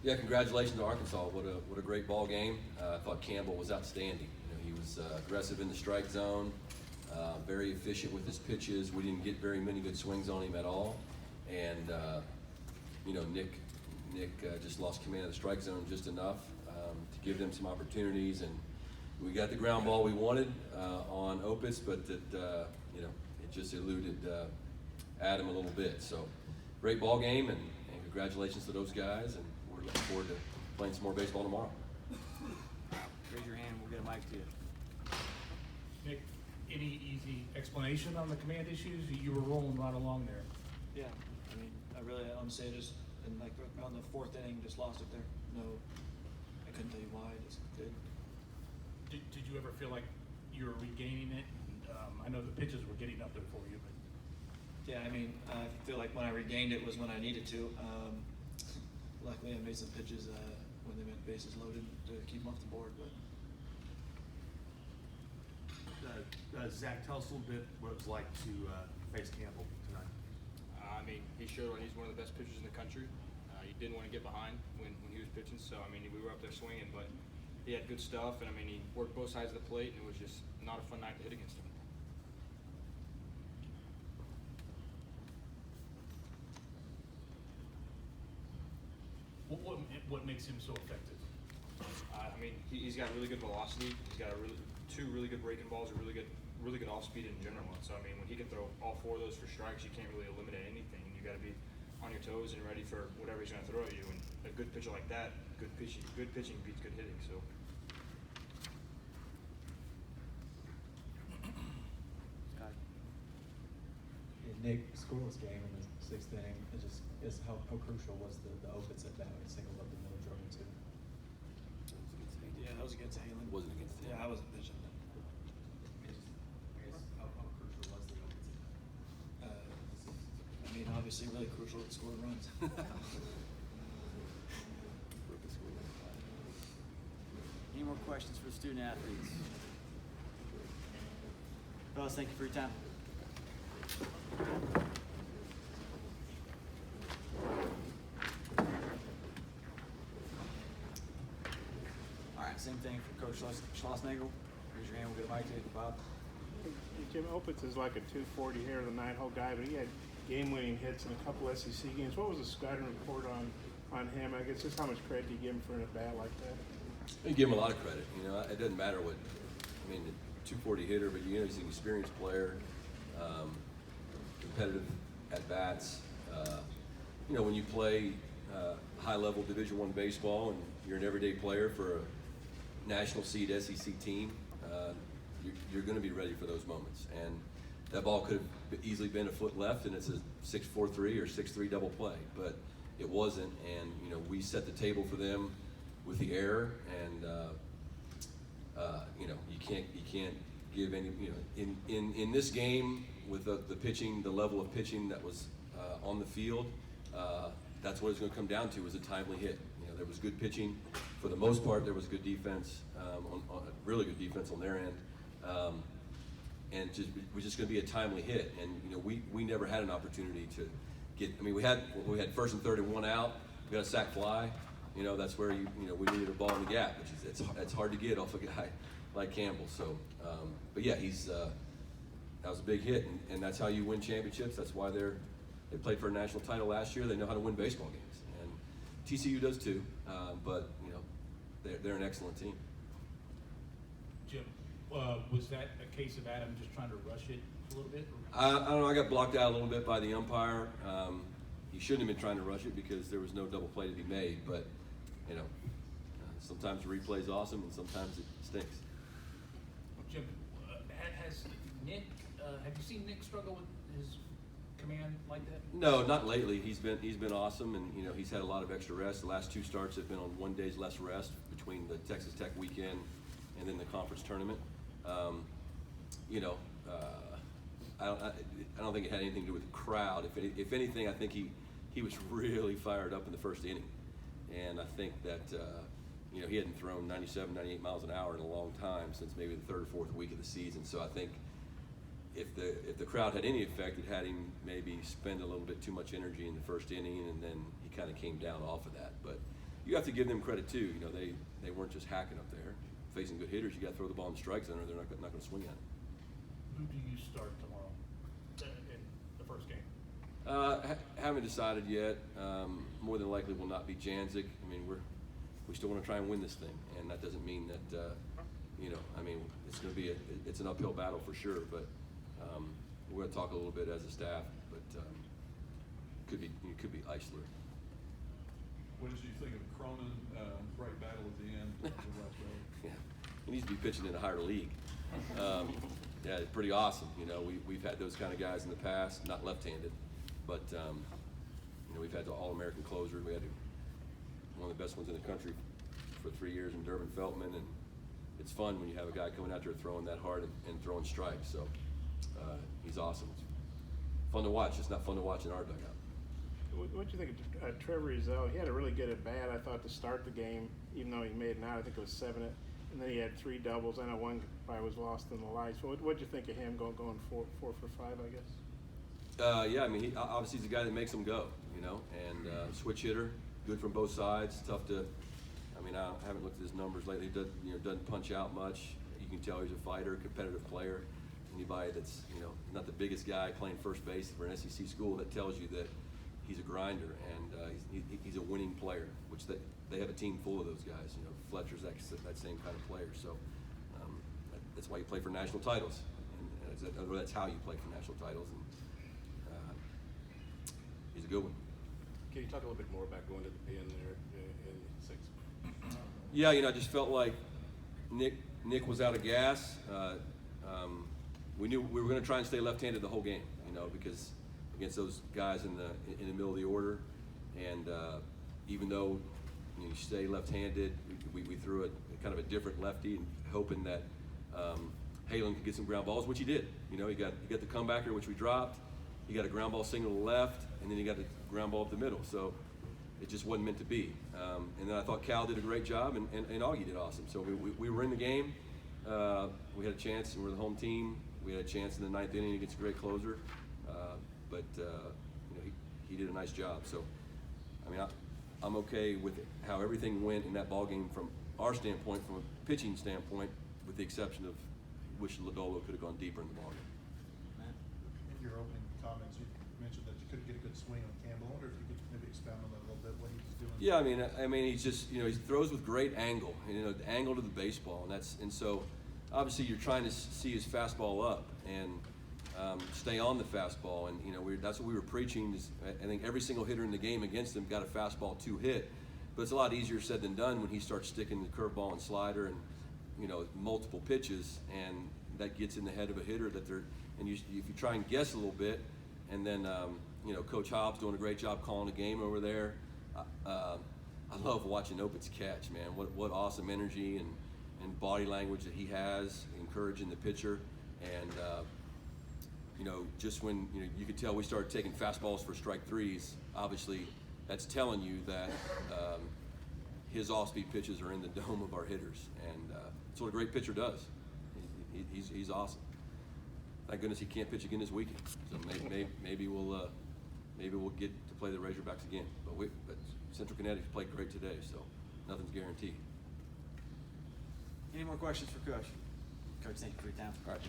Yeah, congratulations to Arkansas. What a great ball game. I thought Campbell was outstanding. He was aggressive in the strike zone, very efficient with his pitches. We didn't get very many good swings on him at all, and Nick just lost command of the strike zone just enough to give them some opportunities, and we got the ground ball we wanted on Opitz, but it just eluded Adam a little bit. So great ball game, and congratulations to those guys, and we're looking forward to playing some more baseball tomorrow. Raise your hand, we'll get a mic to you. Nick, any easy explanation on the command issues? You were rolling right along there. Yeah, I mean, I honestly just, in like around the fourth inning, just lost it there. No, I couldn't tell you why, just did. Did you ever feel like you were regaining it? I know the pitches were getting up there for you, but. Yeah, I mean, I feel like when I regained it was when I needed to. Luckily, I made some pitches when they went bases loaded to keep them off the board. But Zach, tell us a little bit what it was like to face Campbell tonight. I mean, he showed he's one of the best pitchers in the country. He didn't want to get behind when he was pitching, so I mean, we were up there swinging, but he had good stuff, and I mean, he worked both sides of the plate, and it was just not a fun night to hit against him. What makes him so effective? I mean, he's got really good velocity. He's got two really good breaking balls, a really good off speed in general. And so I mean, when he can throw all four of those for strikes, you can't really eliminate anything. You got to be on your toes and ready for whatever he's going to throw at you. And a good pitcher like that, good pitching beats good hitting. So. Nick, scoreless game in the sixth inning. It just is how crucial was the Opitz at bat? Singled up the middle, drove him two. yeah, that was against Halen. Wasn't against him. Yeah, I wasn't pitching. How crucial was the Opitz at bat? I mean, obviously, really crucial to score runs. Any more questions for student athletes? Fellas, thank you for your time. All right, same thing for Coach Schlossnagel. Raise your hand, we'll get a mic to you, Bob. Jim Opitz is like a 240 hitter, the 9-hole guy, but he had game-winning hits in a couple SEC games. What was the scouting report on him? I guess just how much credit do you give him for an at-bat like that? You give him a lot of credit. It doesn't matter what. I mean, the 240 hitter, but he's an experienced player, competitive at bats. When you play high-level Division I baseball and you're an everyday player for a national seed SEC team, you're going to be ready for those moments. And that ball could have easily been a foot left, and it's a 6-4-3 or 6-3 double play, but it wasn't. And we set the table for them with the error, and you can't give any. In this game with the pitching, the level of pitching that was on the field, that's what it's going to come down to, is a timely hit. There was good pitching for the most part. There was good defense, really good defense on their end, and we're just going to be a timely hit. And we never had an opportunity to get. I mean, we had first and third and one out. We got a sac fly. That's where we needed a ball in the gap, which is it's hard to get off a guy like Campbell. So, but yeah, that was a big hit, and that's how you win championships. That's why they played for a national title last year. They know how to win baseball games, and TCU does too. But they're an excellent team. Jim, was that a case of Adam just trying to rush it a little bit? I don't know. I got blocked out a little bit by the umpire. He shouldn't have been trying to rush it because there was no double play to be made. But sometimes the replay is awesome, and sometimes it stinks. Jim, has Nick? Have you seen Nick struggle with his command like that? No, not lately. He's been awesome, and he's had a lot of extra rest. The last two starts have been on 1 day's less rest between the Texas Tech weekend and then the conference tournament. I don't think it had anything to do with the crowd. If anything, I think he was really fired up in the first inning, and I think that he hadn't thrown 97, 98 miles an hour in a long time, since maybe the third or fourth week of the season. So I think if the crowd had any effect, it had him maybe spend a little bit too much energy in the first inning, and then he kind of came down off of that. But you have to give them credit too. You know, they weren't just hacking up there. Facing good hitters, you got to throw the ball in the strike zone, or they're not going to swing at it. Who do you start tomorrow in the first game? Haven't decided yet. More than likely will not be Janzik. I mean, we still want to try and win this thing, and that doesn't mean that you know. I mean, it's going to be it's an uphill battle for sure. But we're going to talk a little bit as a staff. But it could be Eisler. What did you think of Cronin, right battle at the end of the last round? Yeah, he needs to be pitching in a higher league. Yeah, it's pretty awesome. You know, we've had those kind of guys in the past, not left-handed, but you know, we've had the All-American closer. We had one of the best ones in the country for 3 years in Durbin Feltman, and it's fun when you have a guy coming out there throwing that hard and throwing strikes. So he's awesome. It's fun to watch. It's not fun to watch in our dugout. What do you think of Trevor Rizzo? He had a really good at bat, I thought, to start the game, even though he made it out. I think it was 7, and then he had 3 doubles. I know one probably was lost in the lights. What did you think of him going 4 for 5? I guess. Yeah, I mean, obviously he's a guy that makes them go, you know, and switch hitter, good from both sides. Tough to. I mean, I haven't looked at his numbers lately. He doesn't punch out much. You can tell he's a fighter, competitive player. Anybody that's not the biggest guy playing first base for an SEC school, that tells you that he's a grinder, and he's a winning player, which they have a team full of those guys. You know, Fletcher's that same kind of player. So that's why you play for national titles, and that's how you play for national titles. And he's a good one. Can you talk a little bit more about going to the pen there in 6? Yeah, I just felt like Nick was out of gas. We knew we were going to try and stay left-handed the whole game, because against those guys in the middle of the order, and even though you stay left-handed, we threw a kind of a different lefty, and hoping that Halen could get some ground balls, which he did. He got the comebacker, which we dropped. He got a ground ball single to the left, and then he got a ground ball up the middle. So it just wasn't meant to be. And then I thought Cal did a great job, and Augie did awesome. So we were in the game. We had a chance, and we're the home team. We had a chance in the 9th inning against a great closer. But he did a nice job. So, I mean, I'm okay with how everything went in that ball game from our standpoint, from a pitching standpoint, with the exception of wish Lodolo could have gone deeper in the ball game. In your opening comments, you mentioned that you couldn't get a good swing on Campbell. I wonder if you could maybe expound on that a little bit, what he was doing. Yeah, I mean, he's just, he throws with great angle, the angle to the baseball, and so obviously you're trying to see his fastball up and stay on the fastball, and that's what we were preaching. I think every single hitter in the game against him got a fastball 2 hit, but it's a lot easier said than done when he starts sticking the curveball and slider and multiple pitches, and that gets in the head of a hitter if you try and guess a little bit, and then Coach Hobbs doing a great job calling the game over there. I love watching Opitz catch, man. What awesome energy and body language that he has, encouraging the pitcher, and just when you could tell we started taking fastballs for strike 3s. Obviously, that's telling you that his off-speed pitches are in the dome of our hitters, and that's what a great pitcher does. He's awesome. Thank goodness he can't pitch again this weekend. So maybe we'll get to play the Razorbacks again. But Central Connecticut played great today, so nothing's guaranteed. Any more questions for Coach? Coach, thank you for your time. All right.